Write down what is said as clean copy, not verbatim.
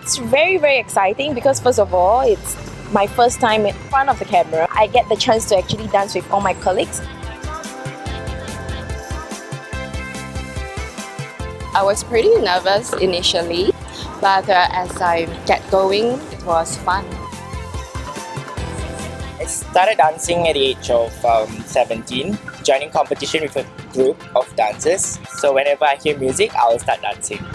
It's very, very exciting because first of all, it's my first time in front of the camera. I get the chance to actually dance with all my colleagues. I was pretty nervous initially, but as I get going, it was fun. I started dancing at the age of 17, joining competition with a group of dancers. So whenever I hear music, I'll start dancing.